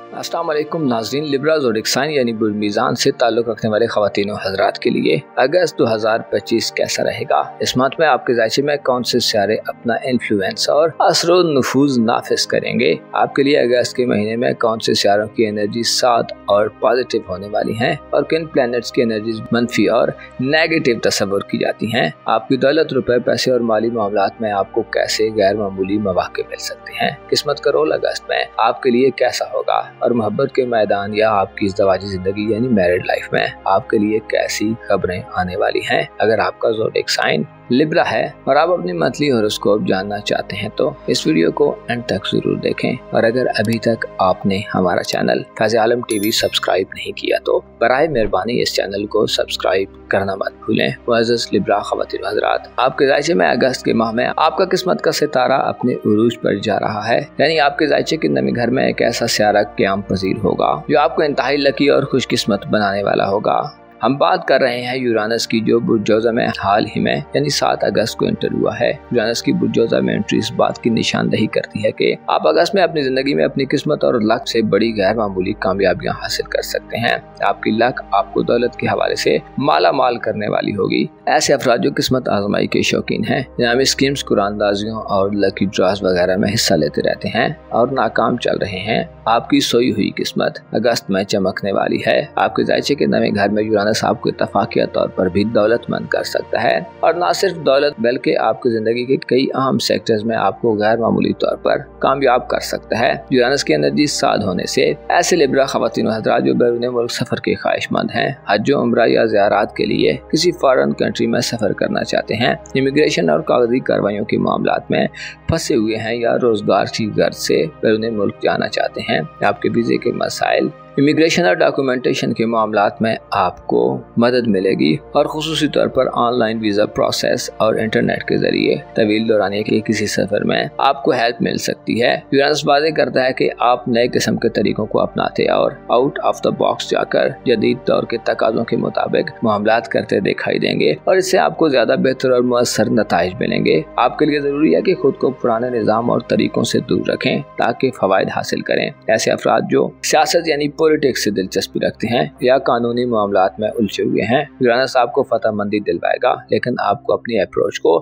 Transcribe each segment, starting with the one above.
अस्सलाम वालेकुम नाज़रीन। लिब्रा ज़ोडिक साइन यानी बुर्ज मीज़ान से ताल्लुक़ रखने वाले ख़वातीन व हज़रात के लिए अगस्त 2025 कैसा रहेगा। इस मंथ में आपके ज़ायचे में कौन से सियारे अपना इन्फ्लुएंस और असर नफूज़ नाफिज करेंगे। आपके लिए अगस्त के महीने में कौन से सियारों की एनर्जी साथ और पॉजिटिव होने वाली हैं और किन प्लैनेट्स की एनर्जी मनफी और नेगेटिव तस्वुर की जाती हैं। आपकी दौलत, रुपए, पैसे और माली मामलात में आपको कैसे गैर मामूली मौक़े मिल सकते हैं। किस्मत का रोल अगस्त में आपके लिए कैसा होगा और मोहब्बत के मैदान या आपकी इज़्दवाजी जिंदगी यानी मैरिड लाइफ में आपके लिए कैसी खबरें आने वाली हैं। अगर आपका ज़ोडिक साइन लिब्रा है और आप अपनी मंथली हॉरोस्कोप जानना चाहते हैं तो इस वीडियो को एंड तक जरूर देखें। और अगर अभी तक आपने हमारा चैनल फ़ैज़ आलम टीवी सब्सक्राइब नहीं किया तो बराए मेहरबानी इस चैनल को सब्सक्राइब करना मत भूलें। मुअज़्ज़ज़ लिब्रा ख़वातीन हज़रात, आपके ज़ायचे में अगस्त के माह में आपका किस्मत का सितारा अपने उरूज पर जा रहा है, यानी आपके ज़ायचे के नमी घर में एक ऐसा सियारा क़याम पज़ीर होगा जो आपको इंतहाई लकी और खुशकिस्मत बनाने वाला होगा। हम बात कर रहे हैं यूरानस की, जो बुर्ज जोज़ा में हाल ही में यानी 7 अगस्त को एंटर हुआ है। यूरानस की बुर्ज जोज़ा में एंट्री इस बात की निशानदही करती है कि आप अगस्त में अपनी जिंदगी में अपनी किस्मत और लक से बड़ी गैर मामूली कामयाबियां हासिल कर सकते हैं। आपकी लक आपको दौलत के हवाले से माला माल करने वाली होगी। ऐसे अफराद जो किस्मत आजमाई के शौकीन हैं, इनामी स्कीम्स, कुरानदाजियों और लकी ड्रॉज वगैरह में हिस्सा लेते रहते हैं और नाकाम चल रहे हैं, आपकी सोई हुई किस्मत अगस्त में चमकने वाली है। आपके ज़ायचे के नए घर में यूरानस आपको इत्तफाकिया तौर पर भी दौलतमंद कर सकता है और न सिर्फ दौलत बल्कि आपकी जिंदगी के कई अहम सेक्टर्स में आपको गैर मामूली तौर पर कामयाब कर सकता है। यूरानस की एनर्जी साध होने से ऐसे लिब्रा ख़वातीन हज़रात जो बैरून मुल्क सफर के ख्वाहिशमंद हैं, हज, उम्रा या ज़ियारत के लिए किसी फॉरेन कंट्री में सफर करना चाहते हैं, इमिग्रेशन और कागजी कार्रवाइयों के मामलात में फंसे हुए हैं या रोजगार की गर्ज से बैरून मुल्क जाना चाहते हैं, आपके वीज़े के मसाइल, इमिग्रेशन और डॉक्यूमेंटेशन के मामलात में आपको मदद मिलेगी और खुसूसी तौर पर ऑनलाइन वीज़ा प्रोसेस और इंटरनेट के जरिए तवील दौरानिए के किसी सफ़र में आपको हेल्प मिल सकती है। यूरानस वादे करता है कि आप नए किस्म के तरीकों को अपनाते और आउट ऑफ द बॉक्स जाकर जदीद दौर के तकाज़ों के मुताबिक मामलात करते दिखाई देंगे और इससे आपको ज़्यादा बेहतर और मुअस्सर नताइज मिलेंगे। आपके लिए ज़रूरी है कि खुद को पुराने निज़ाम और तरीकों से दूर रखें ताकि फ़वाइद हासिल करें। ऐसे अफराद जो सियासत यानी पॉलिटिक्स से दिलचस्पी रखते हैं या कानूनी मामलात में उलझे हुए हैं, यूरानस आपको फतहमंदी दिलवाएगा, लेकिन आपको अपनी अप्रोच को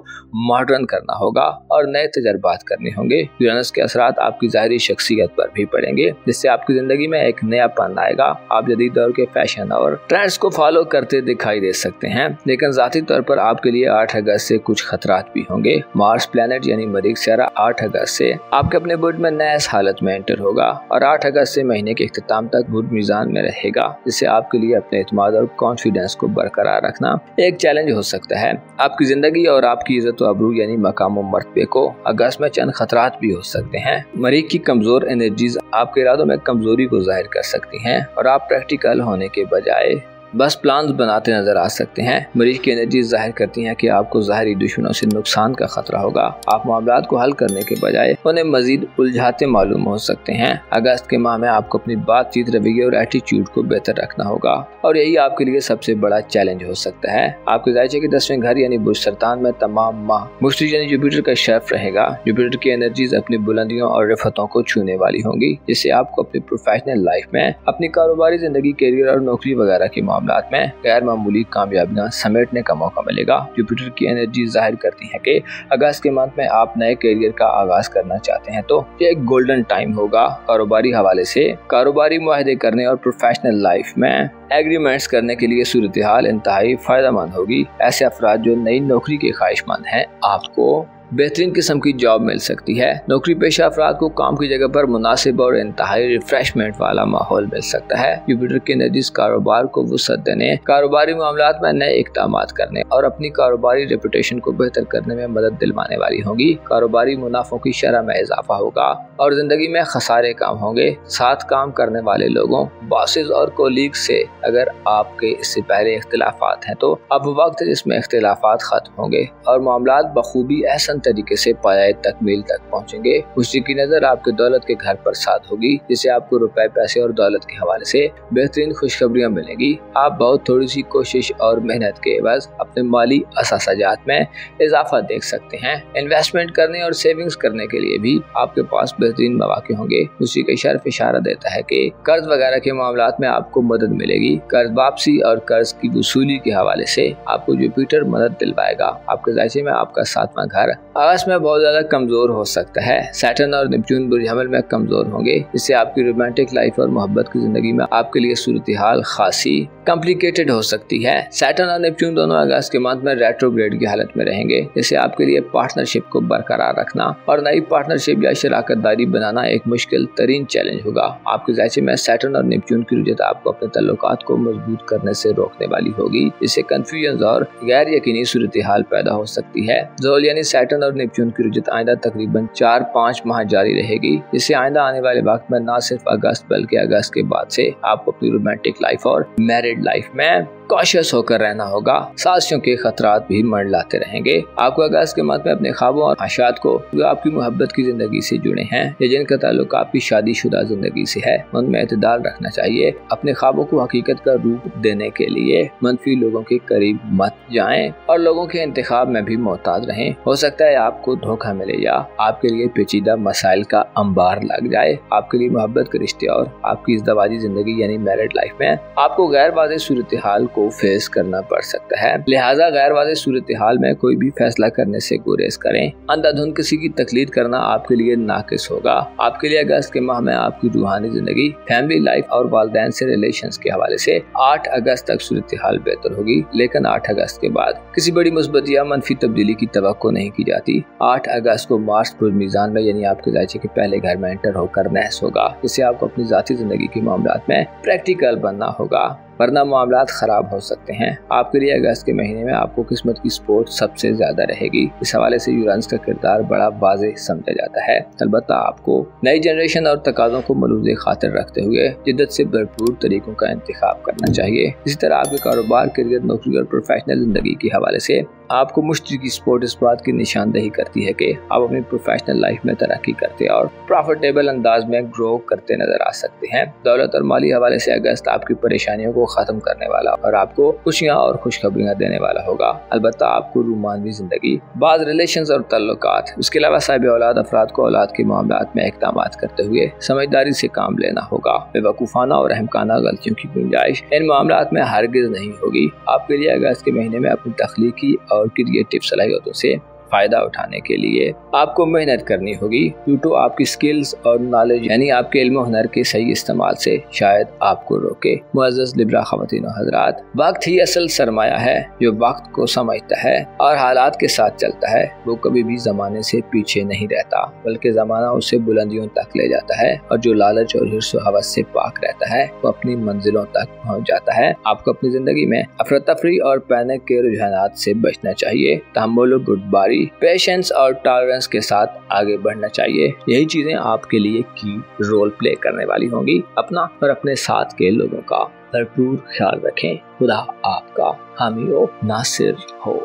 मॉडर्न करना होगा और नए तजर्बात करने होंगे। यूरानस के असरात आपकी ज़ाहिरी शख्सियत पर भी पड़ेंगे, जिससे आपकी जिंदगी में एक नयापन आएगा। आप जदीद दौर के फैशन और ट्रेंड्स को फॉलो करते दिखाई दे सकते हैं, लेकिन ज़ाती तौर पर आपके लिए 8 अगस्त से कुछ खतरात भी होंगे। मार्स प्लैनेट यानी मरीख सियारा 8 अगस्त से आपके अपने बुर्ज में नए हालत में एंटर होगा और 8 अगस्त से महीने के इख्तिताम तक बुर्ज मीज़ान में रहेगा, जिससे आपके लिए अपने एतमाद और कॉन्फिडेंस को बरकरार रखना एक चैलेंज हो सकता है। आपकी जिंदगी और आपकी इज्जत व अबरू यानी मकाम व मर्तबे को अगस्त में चंद खतरात भी हो सकते हैं। मरीख की कमजोर एनर्जीज आपके इरादों में कमजोरी को जाहिर कर सकती हैं और आप प्रैक्टिकल होने के बजाय बस प्लान्स बनाते नजर आ सकते हैं। मरीज की एनर्जी जाहिर करती हैं कि आपको ज़ाहिरी दुश्मनों से नुकसान का खतरा होगा। आप मामलात को हल करने के बजाय उन्हें मजीद उलझाते मालूम हो सकते हैं। अगस्त के माह में आपको अपनी बातचीत, रवैये और एटीट्यूड को बेहतर रखना होगा और यही आपके लिए सबसे बड़ा चैलेंज हो सकता है। आपके ज़ायचे के 10वें घर यानी बुर्ज सरतान में तमाम माह मुश्तरी यानी जुपिटर का शर्फ रहेगा। जुपिटर की एनर्जीज अपनी बुलंदियों और रिफतों को छूने वाली होंगी, जिससे आपको अपनी प्रोफेशनल लाइफ में अपनी कारोबारी जिंदगी, करियर और नौकरी वगैरह के मामलात में गैर मामूली कामयाबियां समेटने का मौका मिलेगा। जुपिटर की एनर्जी जाहिर करती है कि अगस्त के मंथ में आप नए करियर का आगाज करना चाहते हैं तो ये एक गोल्डन टाइम होगा। कारोबारी हवाले से कारोबारी मुआहदे करने और प्रोफेशनल लाइफ में एग्रीमेंट्स करने के लिए सूरत हाल इंतहाई फायदेमंद होगी। ऐसे अफराद जो नई नौकरी के ख्वाहिशमंद हैं, आपको बेहतरीन किस्म की जॉब मिल सकती है। नौकरी पेशा अफराद को काम की जगह पर मुनासिब और इंतहाई रिफ्रेशमेंट वाला माहौल मिल सकता है। जुपिटर की एनर्जीज कारोबार को वुसअत देने, कारोबारी मामलात में नए इक़दामात करने और अपनी कारोबारी रेपुटेशन को बेहतर करने में मदद दिलवाने वाली होंगी। कारोबारी मुनाफों की शरह में इजाफा होगा और जिंदगी में खसारे कम होंगे। साथ काम करने वाले लोगों, बॉसेस और कोलीग्स से अगर आपके इससे पहले इख्तिलाफात हैं तो अब वक्त है जिसमें इख्तिलाफात खत्म होंगे और मामलात बखूबी एहसन तरीके से पाया तकमील तक पहुँचेंगे। खुशी की नजर आपके दौलत के घर पर साथ होगी, जिससे आपको रुपए, पैसे और दौलत के हवाले से बेहतरीन खुशखबरियां मिलेंगी। आप बहुत थोड़ी सी कोशिश और मेहनत के एवज अपने माली असासाजात में इजाफा देख सकते हैं। इन्वेस्टमेंट करने और सेविंग्स करने के लिए भी आपके पास बेहतरीन मौके होंगे। खुशी का शर्फ इशारा देता है कि कर्ज वगैरह के मामलात में आपको मदद मिलेगी। कर्ज वापसी और कर्ज की वसूली के हवाले से आपको जुपिटर मदद दिलवाएगा। आपके जायचे में आपका 7वां घर अगस्त में बहुत ज्यादा कमजोर हो सकता है। सैटर्न और नेपच्यून बुरे हमल में कमजोर होंगे, इससे आपकी रोमांटिक लाइफ और मोहब्बत की जिंदगी में आपके लिए सूरत हाल खासी कॉम्प्लिकेटेड हो सकती है। सैटर्न और नेपच्यून दोनों अगस्त के मंथ में रेट्रोग्रेड की हालत में रहेंगे, जिससे आपके लिए पार्टनरशिप को बरकरार रखना और नई पार्टनरशिप या शराकतदारी बनाना एक मुश्किल तरीन चैलेंज होगा। आपके जायचे में सैटर्न और नेपच्यून की रुजत आपको अपने ताल्लुकात को मजबूत करने से रोकने वाली होगी, जिससे कंफ्यूजन और गैर यकीनी सूरत हाल पैदा हो सकती है। जोल यानी सैटर्न और नेपच्यून की रुजत आइंदा तकरीबन 4-5 माह जारी रहेगी, जिससे आइंदा आने वाले वक्त में न सिर्फ अगस्त बल्कि अगस्त के बाद से आपको अपनी रोमांटिक लाइफ और मैरिड लाइफ में कॉशियस होकर रहना होगा। साजिशों के खतरात भी मंडलाते रहेंगे। आपको अगस्त के मंथ में अपने ख्वाबों और ख्वाहिशात को जो आपकी मोहब्बत की जिंदगी से जुड़े हैं या जिनका ताल्लुक आपकी शादीशुदा जिंदगी से है, उनमें एतदाल रखना चाहिए। अपने ख्वाबों को हकीकत का रूप देने के लिए मनफी लोगों के करीब मत जाएं और लोगों के इंतखाब में भी मोहतात रहें। हो सकता है आपको धोखा मिले या आपके लिए पेचीदा मसाइल का अंबार लग जाए। आपके लिए मोहब्बत के रिश्ते और आपकी इज़्दवाजी जिंदगी यानी मैरिड लाइफ में आपको गैर वाज़ेह सूरत हाल को फेस करना पड़ सकता है। लिहाजा गैर वाज़ेह सूरत हाल में कोई भी फैसला करने से गुरेज करें। अंधाधुंध किसी की तकलीद करना आपके लिए नाकिस होगा। आपके लिए अगस्त के माह में आपकी रूहानी जिंदगी, फैमिली लाइफ और वालिदैन से रिलेशंस के हवाले से 8 अगस्त तक सूरत हाल बेहतर होगी, लेकिन 8 अगस्त के बाद किसी बड़ी मुस्बत या मनफी तब्दीली की तवक्को नहीं की जाती। 8 अगस्त को मार्स मीज़ान में यानी आपके जायचे के पहले घर में एंटर होकर नहस होगा, जिससे आपको अपनी जाती जिंदगी के मामलात में प्रैक्टिकल बनना होगा, वरना मामलात खराब हो सकते हैं। आपके लिए अगस्त के महीने में आपको किस्मत की सपोर्ट सबसे ज्यादा रहेगी। इस हवाले से यूरानस का किरदार बड़ा वाज़ेह समझा जाता है। अलबत्ता आपको नई जनरेशन और तकाज़ों को मलूज़े खातिर रखते हुए जिद्दत से भरपूर तरीकों का इंतखाब करना चाहिए। इसी तरह आपके कारोबार, करियर, नौकरी और प्रोफेशनल जिंदगी के हवाले से आपको मुश्तरी की सपोर्ट इस बात की निशानदेही करती है कि आप अपनी प्रोफेशनल लाइफ में तरक्की करते और प्रॉफिटेबल अंदाज में ग्रो करते नजर आ सकते हैं। दौलत और माली हवाले से अगस्त आपकी परेशानियों को खत्म करने वाला और आपको खुशियां और खुशखबरियां देने वाला होगा। अलबत्ता आपको रूमानवी जिंदगी, बाज रिलेशंस और तल्लुकात, इसके अलावा साहिब औलाद अफराद को औलाद के मामलात में इक़दामात करते हुए समझदारी से काम लेना होगा। बेवकूफ़ाना और अहमकाना गलतियों की गुंजाइश इन मामलात में हरगिज नहीं होगी। आपके लिए अगस्त के महीने में अपनी तख्लीकी और क्रिएटिव सलाहियतों से फायदा उठाने के लिए आपको मेहनत करनी होगी। प्लूटो आपकी स्किल्स और नॉलेज यानी आपके इल्म और हुनर के सही इस्तेमाल से शायद आपको रोके। मुअज़्ज़ज़ लिब्रा ख़वातीन और हज़रात, वक्त ही असल सरमाया है। जो वक्त को समझता है और हालात के साथ चलता है, वो कभी भी ज़माने से पीछे नहीं रहता, बल्कि ज़माना उसे बुलंदियों तक ले जाता है। और जो लालच और हिर्स व हवस से पाक रहता है, वो अपनी मंजिलों तक पहुँच जाता है। आपको अपनी ज़िंदगी में अफरा तफरी और पैनिक के रुझानात से बचना चाहिए। तहम्मुल, गुडबारी, पेशेंस और टॉलरेंस के साथ आगे बढ़ना चाहिए। यही चीजें आपके लिए की रोल प्ले करने वाली होंगी। अपना और अपने साथ के लोगों का भरपूर ख्याल रखें। खुदा आपका हामी हो, नासिर हो।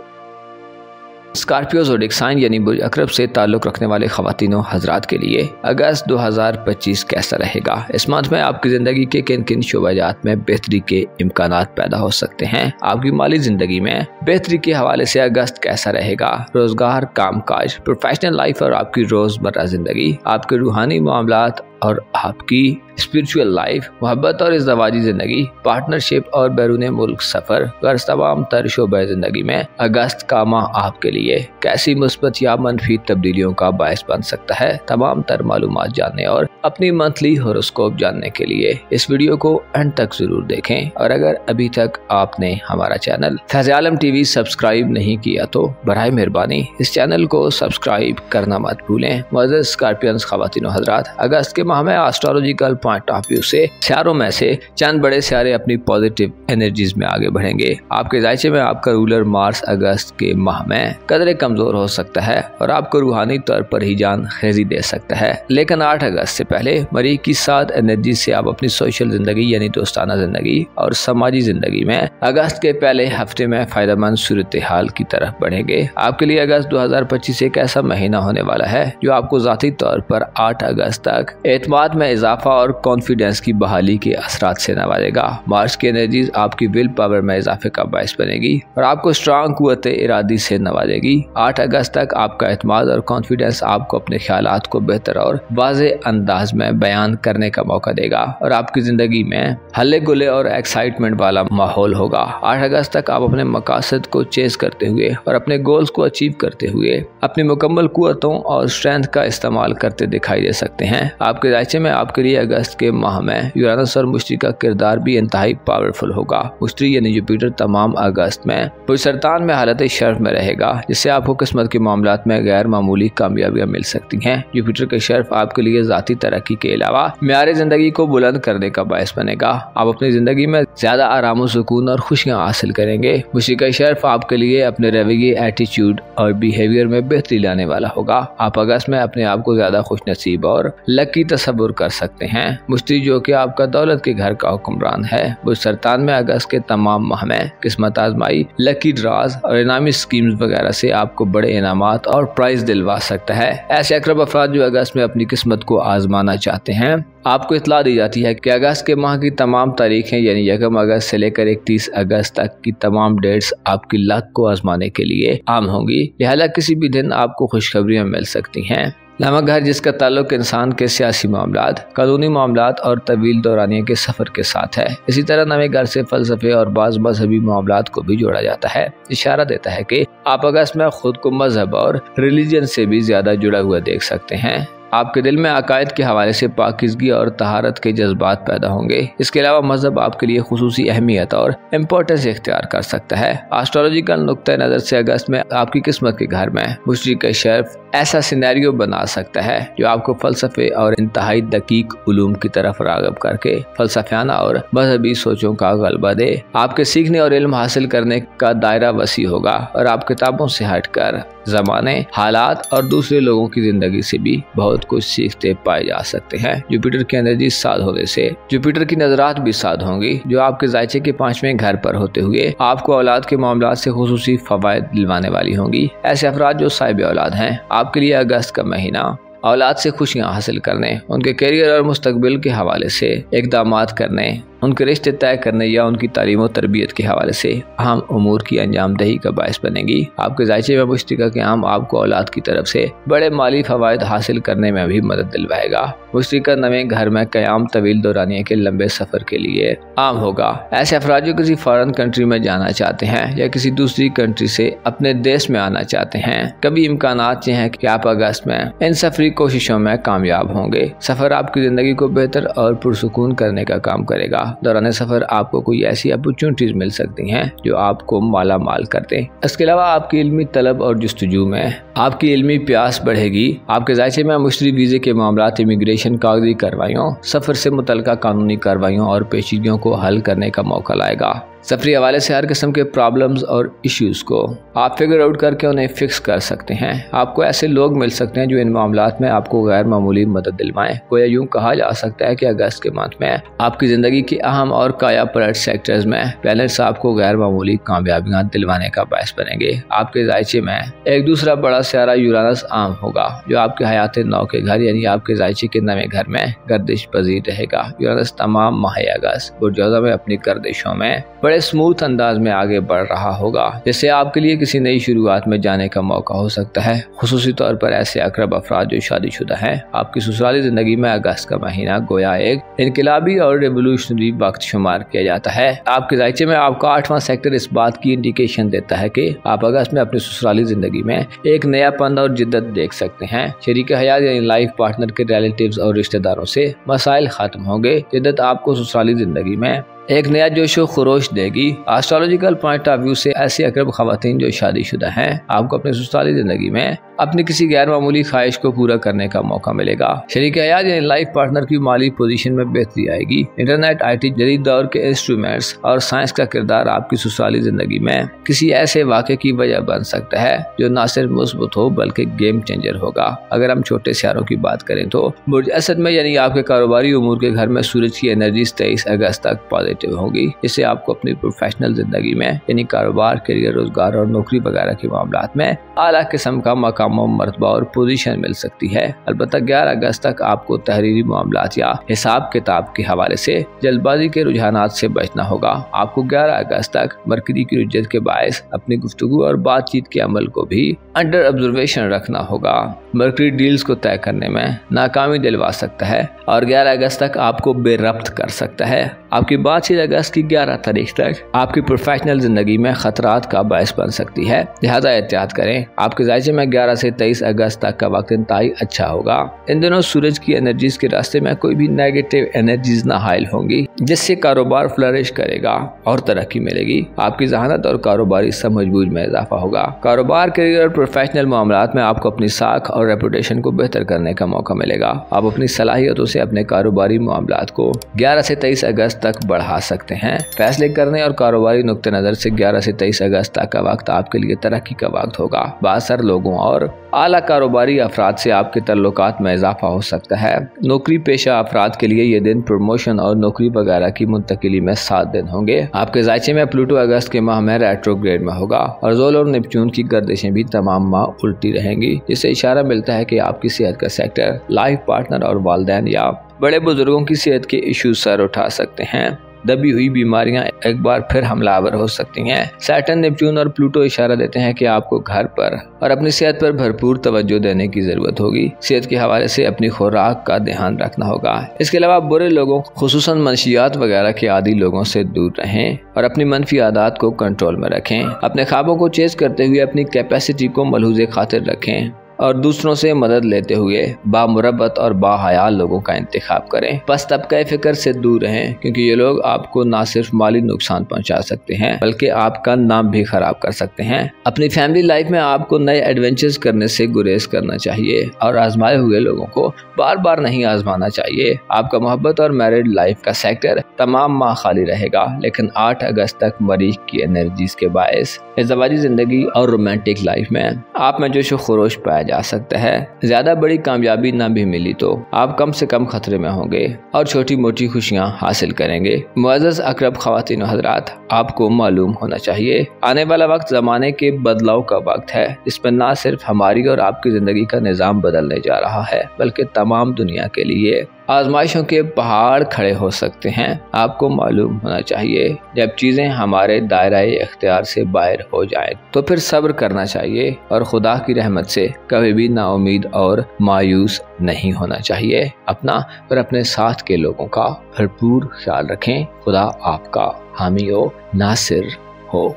स्कॉर्पियो ज़ोडिएक साइन यानी बुर्ज अकरब से ताल्लुक़ रखने वाले ख़वातीनों हज़रात के लिए अगस्त 2025 कैसा रहेगा? इस मंथ में आपकी ज़िंदगी के किन किन शोबाजात में बेहतरी के इम्कानात पैदा हो सकते हैं? आपकी माली ज़िंदगी में बेहतरी के हवाले से अगस्त कैसा रहेगा? रोज़गार, कामकाज, प्रोफेशनल लाइफ और आपकी रोज़मर्रा ज़िंदगी, आपके रूहानी मामलात और आपकी स्पिरिचुअल लाइफ, मोहब्बत और इज़्दवाजी ज़िंदगी, पार्टनरशिप और बैरून मुल्क सफ़र, गर्ज तमाम तर शोबे ज़िंदगी में अगस्त का माह आपके लिए कैसी मुस्बत या मनफी तब्दीलियों का बायस बन सकता है? तमाम तर मालूमात जानने और अपनी मंथली होरोस्कोप जानने के लिए इस वीडियो को एंड तक जरूर देखें। और अगर अभी तक आपने हमारा चैनल फैज़ आलम टीवी सब्सक्राइब नहीं किया तो बराए मेहरबानी इस चैनल को सब्सक्राइब करना मत भूलें। मुअज़्ज़ज़ स्कॉर्पियंस ख़वातीन और हज़रात, अगस्त के माह में एस्ट्रोलॉजिकल पॉइंट ऑफ व्यू से सियारों में से चंद बड़े सियारे अपनी पॉजिटिव एनर्जीज में आगे बढ़ेंगे। आपके जायचे में आपका रूलर मार्स अगस्त के माह में कदरे कमजोर हो सकता है और आपको रूहानी तौर पर ही जान खेजी दे सकता है, लेकिन 8 अगस्त से पहले मरीज की 7 एनर्जी से आप अपनी सोशल जिंदगी यानी दोस्ताना जिंदगी और समाजी जिंदगी में अगस्त के पहले हफ्ते में फायदेमंद सूरत हाल की तरफ बढ़ेंगे। आपके लिए अगस्त 2025 एक ऐसा महीना होने वाला है जो आपको जाती तौर पर 8 अगस्त तक एतमाद में इजाफा और कॉन्फिडेंस की बहाली के असरात से नवाजेगा। मार्च की एनर्जीज आपकी विल पावर में इजाफे का बायस बनेगी और आपको स्ट्रांग कुव्वत इरादी से नवाजेगी। 8 अगस्त तक आपका एतमाद और कॉन्फिडेंस आपको अपने ख्यालात को बेहतर और वाज़े अंदाज में बयान करने का मौका देगा और आपकी जिंदगी में हल्ले गुल्ले और एक्साइटमेंट वाला माहौल होगा। 8 अगस्त तक आप अपने मकासद को चेज करते हुए और अपने गोल्स को अचीव करते हुए अपनी मुकम्मल कुव्वतों और स्ट्रेंथ का इस्तेमाल करते दिखाई दे सकते हैं। आपके जायचे में आपके लिए अगस्त के माह में यूरानस और मुश्तरी का किरदार भी इंतहाई पावरफुल होगा। मुश्तरी यानी जुपिटर तमाम अगस्त में पुरसरतान में हालत शर्फ में रहेगा, जिससे आपको किस्मत के मामलात में गैर मामूली कामयाबियां मिल सकती हैं। जुपिटर के शर्फ आपके लिए जाती तरक्की के अलावा म्यार जिंदगी को बुलंद करने का बायस बनेगा। आप अपनी जिंदगी में ज्यादा आराम और सुकून और खुशियां हासिल करेंगे। मुश्तरी का शर्फ आपके लिए अपने रवैये, एटीट्यूड और बिहेवियर में बेहतरी लाने वाला होगा। आप अगस्त में अपने आप को ज्यादा खुश नसीब और लकी तस्वुर कर सकते हैं। मुश्तरी जो कि आपका दौलत के घर का हुक्मरान है, वो सरतान में अगस्त के तमाम माह में किस्मत आजमाई, लकी ड्राज और इनामी स्कीम्स वगैरह से आपको बड़े इनामात और प्राइज दिलवा सकता है। ऐसे अकरब अफराद जो अगस्त में अपनी किस्मत को आजमाना चाहते हैं, आपको इतला दी जाती है कि अगस्त के माह की तमाम तारीखें यानी 1 अगस्त से लेकर 31 अगस्त तक की तमाम डेट्स आपकी लक को आजमाने के लिए आम होंगी। लिहाजा किसी भी दिन आपको खुशखबरियां मिल सकती हैं। नवा घर जिसका ताल्लुक इंसान के सियासी मामलात, कानूनी मामलात और तवील दौरानिया के सफर के साथ है। इसी तरह नवे घर से फलसफे और बाज़ मजहबी मामलात को भी जोड़ा जाता है। इशारा देता है कि आप अगस्त में खुद को मजहब और रिलीजन से भी ज्यादा जुड़ा हुआ देख सकते हैं। आपके दिल में अकायद के हवाले से पाकिज़गी और तहारत के जज्बात पैदा होंगे। इसके अलावा मजहब आपके लिए खुसूसी अहमियत और इम्पोर्टेंस इख्तियार कर सकता है। एस्ट्रोलॉजिकल नुक्ते नज़र से अगस्त में आपकी किस्मत के घर में मुश्तरी का शर्फ ऐसा सिनेरियो बना सकता है जो आपको फलसफे और इंतहाई दकीक उलूम की तरफ राग़िब करके फलसफियाना और मजहबी सोचों का गलबा दे। आपके सीखने और इल्म हासिल करने का दायरा वसी होगा और आप किताबों से हटकर ज़माने, हालात और दूसरे लोगों की जिंदगी से भी बहुत कुछ सीखते पाए जा सकते हैं। जुपिटर की एनर्जी साध होने से जुपिटर की नजरात भी साध होंगी, जो आपके जायचे के 5वें घर पर होते हुए आपको औलाद के मामलात से खुसूसी फवायद दिलवाने वाली होंगी। ऐसे अफराद जो साहिब औलाद हैं, आपके लिए अगस्त का महीना औलाद से खुशियां हासिल करने, उनके करियर और मुस्तकबिल के हवाले से इक़दामात करने, उनके रिश्ते तय करने या उनकी तालीम और तरबियत के हवाले से अहम उमूर की अंजामदही का बायस बनेगी। आपके जायचे में मुश्तरी का क़याम आपको औलाद की तरफ से बड़े माली फवायद हासिल करने में भी मदद दिलवाएगा। मुश्तरी का नवे घर में क़याम तवील दौरानिया के लंबे सफर के लिए आम होगा। ऐसे अफराद जो किसी फॉरेन कंट्री में जाना चाहते हैं या किसी दूसरी कंट्री से अपने देश में आना चाहते हैं, कभी इम्कानात हैं कि आप अगस्त में इन सफरी कोशिशों में कामयाब होंगे। सफर आपकी जिंदगी को बेहतर और पुरसुकून करने का काम करेगा। दौरान सफर आपको कोई ऐसी अपॉर्चुनिटीज मिल सकती हैं जो आपको माला माल कर दें। इसके अलावा आपकी इल्मी तलब और जुस्तजू में आपकी इल्मी प्यास बढ़ेगी। आपके जायचे में मुश्तरी वीजे के मामलात, इमिग्रेशन, कागजी कार्रवाइयों, सफर से मुतल्लिका कानूनी कार्रवाइयों और पेचीदगियों को हल करने का मौका लाएगा। सफरी हवाले से हर किस्म के प्रॉब्लम्स और इश्यूज को आप फिगर आउट करके उन्हें फिक्स कर सकते हैं। आपको ऐसे लोग मिल सकते हैं जो इन मामलात में आपको गैर मामूली मदद दिलवाएं। गोया यूं कहा जा सकता है कि अगस्त के मंथ में आपकी जिंदगी के अहम और काया पलट सेक्टर्स में प्लैनेट्स आपको गैर मामूली कामयाबियां दिलवाने का बायस बनेंगे। आपके जायचे में एक दूसरा बड़ा सियारा यूरानस आम होगा, जो आपके हयात नौ के घर यानी आपके जायचे के नवे घर में गर्दिश पजीर रहेगा। यूरानस तमाम माह अगस्त बुर्जौजा में अपनी गर्दिशों में बड़े स्मूथ अंदाज में आगे बढ़ रहा होगा, जिससे आपके लिए किसी नई शुरुआत में जाने का मौका हो सकता है। खुसूसी तौर पर ऐसे अकरब अफराद जो शादीशुदा हैं, आपकी ससुराली जिंदगी में अगस्त का महीना गोया एक इनकलाबी और रेवोल्यूशनरी वक्त शुमार किया जाता है। आपके जायचे में आपका 8वां सेक्टर इस बात की इंडिकेशन देता है कि आप अगस्त में अपनी ससुराली जिंदगी में एक नयापन और जिद्दत देख सकते हैं। शरीक हयात यानी लाइफ पार्टनर के रिलेटिव्स और रिश्तेदारों से मसाइल खत्म होंगे। जिद्दत आपको ससुराली जिंदगी में एक नया जोशो खरोश देगी। एस्ट्रोलॉजिकल पॉइंट ऑफ व्यू से ऐसी अकरब खवातीन जो शादीशुदा हैं, आपको अपनी ससुराली जिंदगी में अपनी किसी गैर मामूली ख्वाहिश को पूरा करने का मौका मिलेगा। शरीक हयात यानी लाइफ पार्टनर की माली पोजीशन में बेहतरी आएगी। इंटरनेट, IT, जदीद दौर के इंस्ट्रूमेंट्स और साइंस का किरदार आपकी ससुराली जिंदगी में किसी ऐसे वाक़े की वजह बन सकता है जो न सिर्फ मुस्बत हो बल्कि गेम चेंजर होगा। अगर हम छोटे सियारों की बात करें तो बुर्ज असद में यानी आपके कारोबारी उमूर के घर में सूरज की एनर्जी 23 अगस्त तक पॉजिटिव होगी। इससे आपको अपनी प्रोफेशनल जिंदगी में यानी कारोबार, करियर, रोजगार और नौकरी वगैरह के मामलात में आला किस्म का मकाम, मर्तबा और पोजीशन मिल सकती है। अलबत्ता 11 अगस्त तक आपको तहरीरी मामलात या हिसाब किताब के हवाले से जल्दबाजी के रुझानात से बचना होगा। आपको 11 अगस्त तक मरकरी की रुज्जत के बायस अपनी गुफ्तगू और बातचीत के अमल को भी अंडर ऑब्जर्वेशन रखना होगा। मरकरी डील्स को तय करने में नाकामी दिलवा सकता है और 11 अगस्त तक आपको बेरब्त कर सकता है। आपकी बातचीत अगस्त की 11 तारीख तक आपकी प्रोफेशनल जिंदगी में खतरात का बायस बन सकती है, लिहाजा एहतियात करें। आपके जायचे में 11 से 23 अगस्त तक का वक्त इंतहाई अच्छा होगा। इन दिनों सूरज की एनर्जीज के रास्ते में कोई भी नेगेटिव एनर्जीज ना हाइल होंगी, जिससे कारोबार फ्लरिश करेगा और तरक्की मिलेगी। आपकी जहानत और कारोबारी समझबूझ में इजाफा होगा। कारोबार, करियर और प्रोफेशनल मामलात में आपको अपनी साख और रेपुटेशन को बेहतर करने का मौका मिलेगा। आप अपनी सलाहियतों से अपने कारोबारी मामलात को 11 से 23 अगस्त तक बढ़ा सकते हैं। फैसले करने और कारोबारी नुक्ते नजर से 11 से 23 अगस्त तक का वक्त आपके लिए तरक्की का वक्त होगा। बासर लोगों और आला कारोबारी अफराद से आपके तल्लुकात में इजाफा हो सकता है। नौकरी पेशा अफराद के लिए ये दिन प्रमोशन और नौकरी वगैरह की मुंतकिली में 7 दिन होंगे। आपके जायचे में प्लूटो अगस्त के माह में रेट्रोग्रेड में होगा और जोल और नेपच्यून की गर्दिशें भी तमाम माह उल्टी रहेंगी, जिससे इशारा मिलता है कि आपकी सेहत का सेक्टर, लाइफ पार्टनर और वालिदैन या बड़े बुजुर्गों की सेहत के इश्यूज सर उठा सकते हैं। दबी हुई बीमारियां एक बार फिर हमलावर हो सकती हैं। सैटर्न, नेपच्यून और प्लूटो इशारा देते हैं कि आपको घर पर और अपनी सेहत पर भरपूर तवज्जो देने की जरूरत होगी। सेहत के हवाले से अपनी खुराक का ध्यान रखना होगा। इसके अलावा बुरे लोगों, खुसूसन मनशियात वगैरह के आदी लोगों से दूर रहें और अपनी मनफी आदत को कंट्रोल में रखें। अपने ख्वाबों को चेज करते हुए अपनी कैपेसिटी को मलहूज़े खातिर रखें और दूसरों से मदद लेते हुए बामुरब्बत और बाहया लोगों का इंतखाब करें। बस तबका फिक्र से दूर रहें, क्योंकि ये लोग आपको ना सिर्फ माली नुकसान पहुंचा सकते हैं बल्कि आपका नाम भी खराब कर सकते हैं। अपनी फैमिली लाइफ में आपको नए एडवेंचर्स करने से गुरेज करना चाहिए और आजमाए हुए लोगों को बार बार नहीं आजमाना चाहिए। आपका मोहब्बत और मैरिड लाइफ का सेक्टर तमाम माह खाली रहेगा, लेकिन 8 अगस्त तक मरीज की एनर्जीज के बायस इज़्ज़वाजी जिंदगी और रोमांटिक लाइफ में आप में जोश व खरोश पाया जा सकता है। ज्यादा बड़ी कामयाबी ना भी मिली तो आप कम से कम खतरे में होंगे और छोटी मोटी खुशियां हासिल करेंगे। मुअज़्ज़ज़ अक़रब ख़वातीन व हज़रात, आपको मालूम होना चाहिए आने वाला वक्त ज़माने के बदलाव का वक्त है, जिसमें ना सिर्फ हमारी और आपकी ज़िंदगी का निज़ाम बदलने जा रहा है बल्कि तमाम दुनिया के लिए आजमाइशों के पहाड़ खड़े हो सकते हैं। आपको मालूम होना चाहिए जब चीज़ें हमारे दायरे इख्तियार से बाहर हो जाएं तो फिर सब्र करना चाहिए और खुदा की रहमत से कभी भी नाउमीद और मायूस नहीं होना चाहिए। अपना और अपने साथ के लोगों का भरपूर ख्याल रखें। खुदा आपका हामी हो, नासिर हो।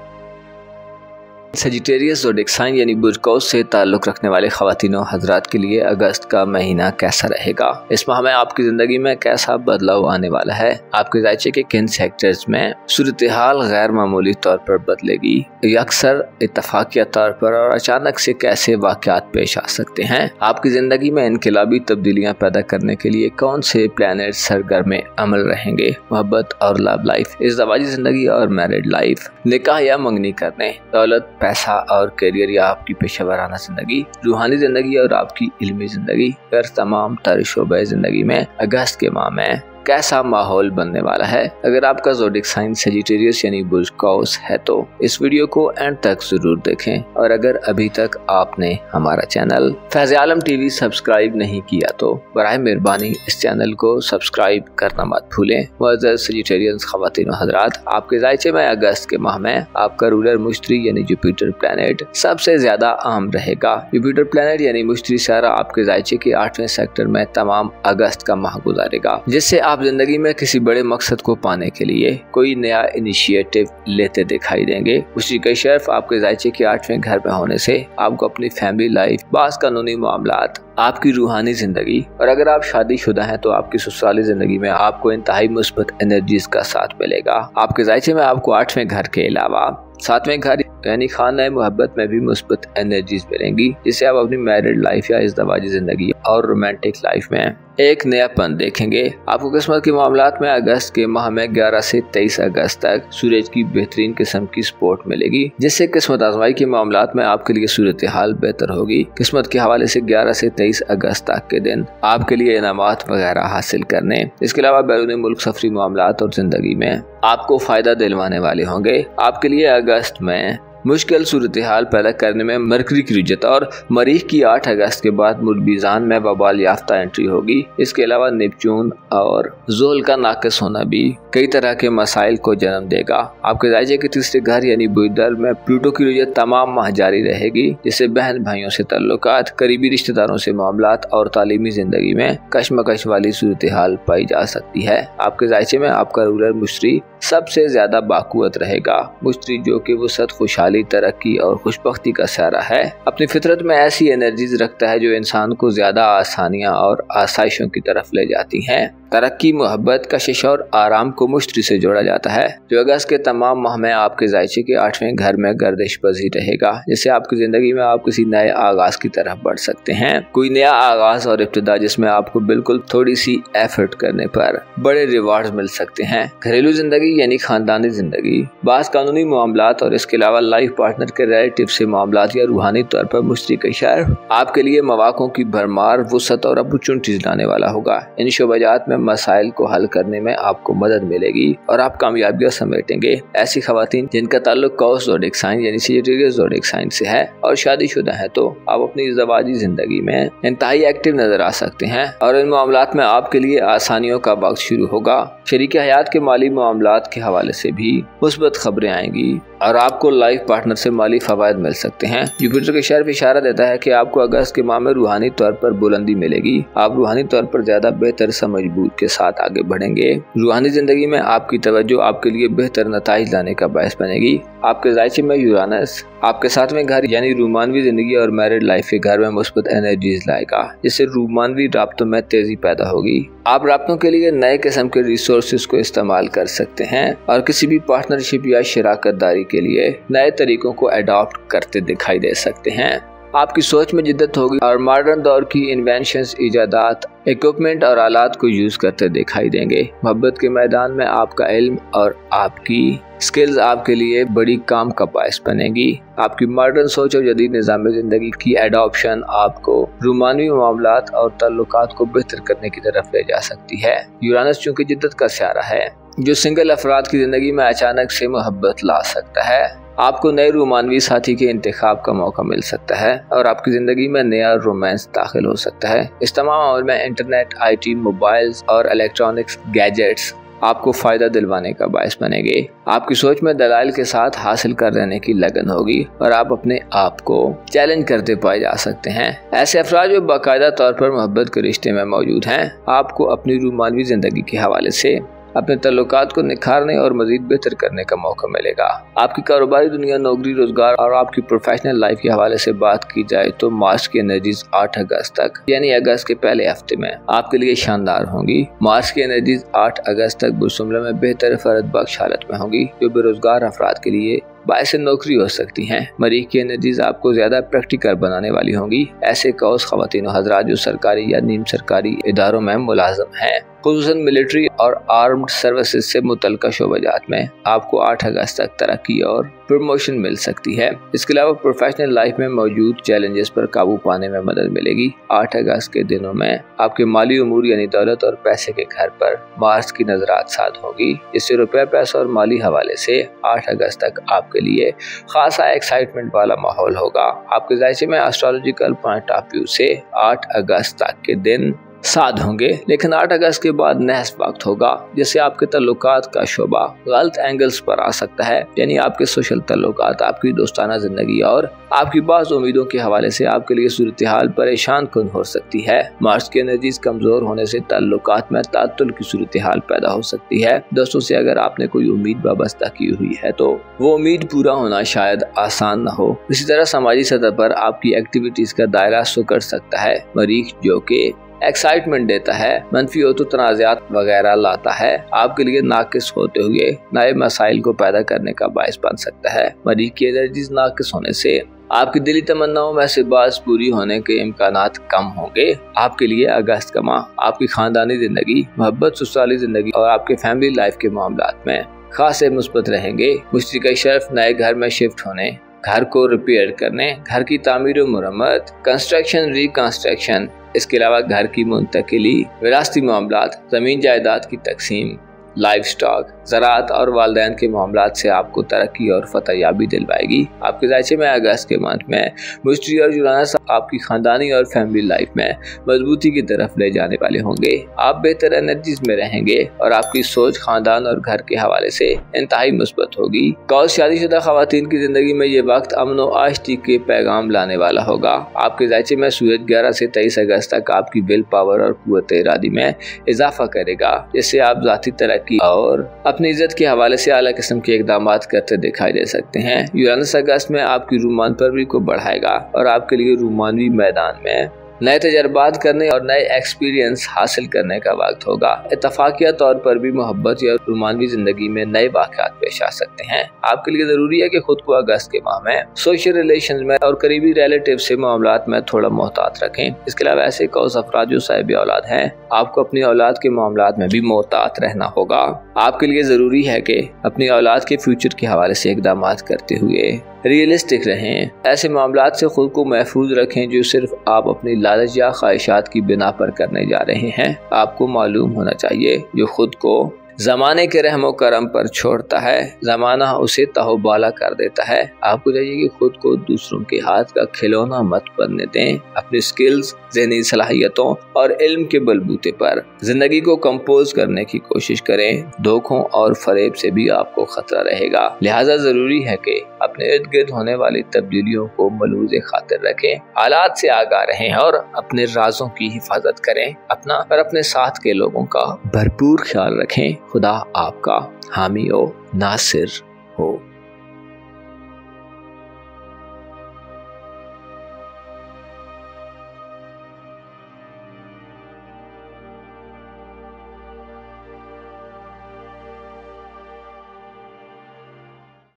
सजिटेरियस ज़ोडिएक साइन यानी बुर्ज कौस से ताल्लुक़ रखने वाले ख़वातीनों हज़रात के लिए अगस्त का महीना कैसा रहेगा? इस माह में आपकी ज़िंदगी में कैसा बदलाव आने वाला है? आपके जायचे के किन सेक्टर्स में सूरत हाल गैर मामूली तौर पर बदलेगी? अक्सर इत्तफाकिया तौर पर और अचानक से कैसे वाक़यात पेश आ सकते हैं? आपकी ज़िंदगी में इनकलाबी तब्दीलियाँ पैदा करने के लिए कौन से प्लैनेट सरगर्म अमल रहेंगे? मोहब्बत और लव लाइफ, इज़्ज़वाजी ज़िंदगी और मैरिड लाइफ, निकाह या मंगनी करने, दौलत, पैसा और करियर या आपकी पेशा वराना जिंदगी, रूहानी जिंदगी और आपकी इल्मी जिंदगी, कर तमाम तर शोबे जिंदगी में अगस्त के माह में कैसा माहौल बनने वाला है? अगर आपका ज़ोडिएक साइन सजिटेरियस यानी बुर्ज कौस है तो इस वीडियो को एंड तक जरूर देखें, और अगर अभी तक आपने हमारा चैनल फैज़ आलम टीवी सब्सक्राइब नहीं किया तो बराए मेहरबानी इस चैनल को सब्सक्राइब करना मत भूलें। मुअज़्ज़ज़ सजिटेरियंस ख़वातीन व हज़रात, आपके जायचे में अगस्त के माह में आपका रूलर मुश्तरी यानी जुपिटर प्लैनेट सबसे ज्यादा अहम रहेगा। जुपिटर प्लैनेट यानी मुश्तरी सारा आपके जायचे के 8वें सेक्टर में तमाम अगस्त का माह गुजारेगा, जिससे आप जिंदगी में किसी बड़े मकसद को पाने के लिए कोई नया इनिशिएटिव लेते दिखाई देंगे। उसी के शर्फ आपके जायचे के 8वें घर में होने से आपको अपनी फैमिली लाइफ, बास कानूनी मामलात, आपकी रूहानी जिंदगी और अगर आप शादीशुदा हैं तो आपकी ससुराली जिंदगी में आपको इंतहाई मुस्बत एनर्जीज का साथ मिलेगा। आपके जायचे में आपको 8वें घर के अलावा 7वें घर यानी खाना मोहब्बत में भी मुस्बत एनर्जीज मिलेंगी, जिससे आप अपनी मैरिड लाइफ या इज़्दवाजी जिंदगी और रोमांटिक लाइफ में एक नयापन देखेंगे। आपको किस्मत के मामलात में अगस्त के माह में 11 से 23 अगस्त तक सूरज की बेहतरीन किस्म की सपोर्ट मिलेगी, जिससे किस्मत आजमाई के मामलात में आपके लिए सूरत हाल बेहतर होगी। किस्मत के हवाले से 11 से 23 अगस्त तक के दिन आपके लिए इनामात वगैरह हासिल करने, इसके अलावा बैरून मुल्क सफरी मामलात और जिंदगी में आपको फायदा दिलवाने वाले होंगे। आपके लिए अगस्त में मुश्किल सूरत हाल पैदा करने में मरकरी की रुजत और मरीख की 8 अगस्त के बाद मुर्बीजान में बबाल याफ्ता एंट्री होगी। इसके अलावा नेपच्यून और जोल का नाकिस होना भी कई तरह के मसाइल को जन्म देगा। आपके जायजे के 3रे घर यानी बुधवार में प्लूटो की रुजत तमाम माह जारी रहेगी, जिससे बहन भाइयों से ताल्लुकात, करीबी रिश्तेदारों से मामलात और तालीमी जिंदगी में कशमकश वाली सूरत हाल पाई जा सकती है। आपके जायचे में आपका रूलर मुश्तरी सबसे ज्यादा बाकुवत रहेगा। मुश्तरी जो कि वसत, खुशहाली, तरक्की और खुशबख्ती का सहारा है, अपनी फितरत में ऐसी एनर्जीज रखता है जो इंसान को ज्यादा आसानियां और आसाइशों की तरफ ले जाती हैं। तरक्की, मोहब्बत, कशिश और आराम को मुश्तरी से जोड़ा जाता है, जो अगस्त के तमाम माह में आपके जायचे के 8वें घर में गर्दिश पजीर रहेगा, जिससे आपकी जिंदगी में आप किसी नए आगाज की तरफ बढ़ सकते हैं। कोई नया आगाज और इब्तिदा जिसमें आपको बिल्कुल थोड़ी सी एफर्ट करने पर बड़े रिवार्ड मिल सकते हैं। घरेलू जिंदगी यानी खानदानी जिंदगी, बास कानूनी मामलात और इसके अलावा लाइफ पार्टनर के रिलेटिव से मामलात या रूहानी तौर पर मुश्तरी का शहर आपके लिए मौक़ों की भरमार, वुसअत और अपॉर्चुनिटीज लाने वाला होगा। इन शोबाजात में मसाइल को हल करने में आपको मदद मिलेगी और आप कामयाबियां समेटेंगे। ऐसी खवातीन जिनका ताल्लुक कौस ज़ोडिक साइन यानी सजिटेरियस ज़ोडिक साइन से है और शादीशुदा है तो आप अपनी इज़्दवाजी जिंदगी में इंतहाई एक्टिव नजर आ सकते हैं और इन मामलात में आपके लिए आसानियों का वक्त शुरू होगा। शरीक हयात के माली मामलात के हवाले से भी मुस्बत खबरें आएंगी और आपको लाइफ पार्टनर से माली फवायद मिल सकते हैं। जुपिटर के शहर इशारा देता है कि आपको अगस्त के माह में रूहानी तौर पर बुलंदी मिलेगी। आप रूहानी तौर पर ज्यादा बेहतर सा मजबूत के साथ आगे बढ़ेंगे। रूहानी जिंदगी में आपकी तवज्जो आपके लिए बेहतर नताइज लाने का बायस बनेगी। आपके जायचे में यूरानस आपके 7वें घर यानी रूमानवी जिंदगी और मैरिड लाइफ के घर में मुस्बत एनर्जीज लाएगा, जिससे रूमानवी राब्तों में तेजी पैदा होगी। आप राब्तों के लिए नए किस्म के रिसोर्सेज को इस्तेमाल कर सकते हैं और किसी भी पार्टनरशिप या शराकत दारी के लिए नए तरीकों को अडॉप्ट करते दिखाई दे सकते हैं। आपकी सोच में जिद्दत होगी और मॉडर्न दौर की इन्वेंशंस, इजादात, इक्विपमेंट और आलात को यूज करते दिखाई देंगे। मोहब्बत के मैदान में आपका इल्म और आपकी स्किल्स आपके लिए बड़ी काम का बायस बनेगी। आपकी मॉडर्न सोच और जदीद निज़ाम जिंदगी की एडॉप्शन आपको रूमानवी मामलात और ताल्लुकात को बेहतर करने की तरफ ले जा सकती है। यूरानस चूंकि जिद्दत का सहारा है जो सिंगल अफराद की जिंदगी में अचानक से मोहब्बत ला सकता है, आपको नए रूमानवी साथी के इंतखाब का मौका मिल सकता है और आपकी जिंदगी में नया रोमांस दाखिल हो सकता है। इस तमाम अमल में इंटरनेट, IT, मोबाइल्स और इलेक्ट्रॉनिक्स गैजेट्स आपको फायदा दिलवाने का बायस बनेंगे। आपकी सोच में दलाइल के साथ हासिल कर रहने की लगन होगी और आप अपने आप को चैलेंज करते पाए जा सकते हैं। ऐसे अफराद जो बाकायदा तौर पर मोहब्बत के रिश्ते में मौजूद हैं, आपको अपनी रूमानवी जिंदगी के हवाले से अपने तल्लुकात को निखारने और मजीद बेहतर करने का मौका मिलेगा। आपकी कारोबारी दुनिया, नौकरी, रोजगार और आपकी प्रोफेशनल लाइफ के हवाले से बात की जाए तो मार्च की एनर्जीज 8 अगस्त तक यानी अगस्त के पहले हफ्ते में आपके लिए शानदार होंगी। मार्च की एनर्जीज 8 अगस्त तक बुरसुमला में बेहतर फरद बख्श हालत में होंगी, जो बेरोजगार अफराद के लिए बायस नौकरी हो सकती हैं। मरीख की एनर्जीज आपको ज्यादा प्रैक्टिकल बनाने वाली होंगी। ऐसे कौस खवातीन और हजरात जो सरकारी या नीम सरकारी इदारों में मुलाजम हैं, खुसूसन मिलिट्री और आर्म्ड सर्विसेज से मुतल्लिका शोबाजात में आपको 8 अगस्त तक तरक्की और प्रमोशन मिल सकती है। इसके अलावा प्रोफेशनल लाइफ में मौजूद चैलेंजेस पर काबू पाने में मदद मिलेगी। 8 अगस्त के दिनों में आपके माली उमूर यानी दौलत और पैसे के घर पर मार्स की नजरात साथ होगी। इससे रुपया, पैसा और माली हवाले से 8 अगस्त तक आपके लिए खासा एक्साइटमेंट वाला माहौल होगा। आपके जायचे में एस्ट्रोलॉजिकल पॉइंट ऑफ व्यू से 8 अगस्त तक के दिन साथ होंगे, लेकिन 8 अगस्त के बाद नेक्स्ट वक्त होगा जिससे आपके ताल्लुकात का शोबा गलत एंगल्स पर आ सकता है। यानी आपके सोशल ताल्लुकात, आपकी दोस्ताना जिंदगी और आपकी बाज़ उम्मीदों के हवाले से आपके लिए सूरत हाल परेशान कुन हो सकती है। मार्स की एनर्जीज कमजोर होने से ताल्लुकात में तातुल की सूरत हाल पैदा हो सकती है। दोस्तों से अगर आपने कोई उम्मीद वाबस्ता की हुई है तो वो उम्मीद पूरा होना शायद आसान न हो। इसी तरह समाजी सतह पर आपकी एक्टिविटीज का दायरा सुकड़ सकता है। मरीख जो कि एक्साइटमेंट देता है, मनफी हो तो तनाज़ात वगैरह लाता है, आपके लिए नाकिस होते हुए नए मसाइल को पैदा करने का बायस बन सकता है। मरीख की एनर्जीज नाकिस होने से आपकी दिली तमन्नाओं में से बाज़ पूरी होने के इम्कानात कम होंगे। आपके लिए अगस्त का माह आपकी खानदानी जिंदगी, मोहब्बत, ससुराली जिंदगी और आपके फैमिली लाइफ के मामलात में खासे मुस्बत रहेंगे। मुश्तरका शर्फ, नए घर में शिफ्ट होने, घर को रिपेयर करने, घर की तामीर व मुरम्मत, कंस्ट्रक्शन, रिकंस्ट्रक्शन, इसके अलावा घर की मुंतकिली, विरासती मामलात, जमीन जायदाद की तकसीम, लाइफ स्टॉक, ज़राअत और वालदैन के मामलात से आपको तरक्की और फतहयाबी दिलवाएगी। आपके ज़ायचे में अगस्त के मंथ में मुश्तरी और जुराना आपकी खानदानी और फैमिली लाइफ में मजबूती की तरफ ले जाने वाले होंगे। आप बेहतर एनर्जीज में रहेंगे और आपकी सोच खानदान और घर के हवाले से इंतहाई मुस्बत होगी। कौस शादीशुदा खवातीन की जिंदगी में ये वक्त अमन व आश्ती के पैगाम लाने वाला होगा। आपके ज़ायचे में सूरज 11 से 23 अगस्त तक आपकी विल पावर और कुव्वत इरादी में इजाफा करेगा, जिससे आप ज़ाती तरक्की और अपनी इज्जत के हवाले से आला किस्म के इकदाम करते दिखाई दे सकते हैं। यूरानस अगस्त में आपकी रूमान परवरी को बढ़ाएगा और आपके लिए रूमानवी मैदान में नए तजर्बात करने और नए एक्सपीरियंस हासिल करने का वक्त होगा। इत्तफाकिया तौर पर भी मोहब्बत या रोमानवी जिंदगी में नए वाक़यात पेश आ सकते हैं। आपके लिए जरूरी है कि खुद को अगस्त के माह में सोशल रिलेशन में और करीबी रिलेटिव से मामलात में थोड़ा मोहतात रखें। इसके अलावा ऐसे कौस अफराद जो साहिब औलाद हैं, आपको अपनी औलाद के मामलात में भी मोहतात रहना होगा। आपके लिए जरूरी है कि अपनी औलाद के फ्यूचर के हवाले से इकदाम करते हुए रियलिस्टिक रहें। ऐसे मामलात से खुद को महफूज रखें जो सिर्फ आप अपनी लालच या ख्वाहिशात की बिना पर करने जा रहे हैं। आपको मालूम होना चाहिए जो खुद को जमाने के रहमो करम पर छोड़ता है, जमाना उसे तहोबाला कर देता है। आपको चाहिए कि खुद को दूसरों के हाथ का खिलौना मत बनने दें। अपनी स्किल्स, ज़हनी सलाहियतों और इल्म के बलबूते पर जिंदगी को कंपोज करने की कोशिश करें। धोखों और फरेब से भी आपको खतरा रहेगा, लिहाजा जरूरी है कि अपने इर्द गिर्द होने वाली तब्दीलियों को मलूज़े खातिर रखें, हालात से आगाह रहें और अपने राजों की हिफाजत करें। अपना और अपने साथ के लोगों का भरपूर ख्याल रखें। खुदा आपका हामी ओ नासिर हो।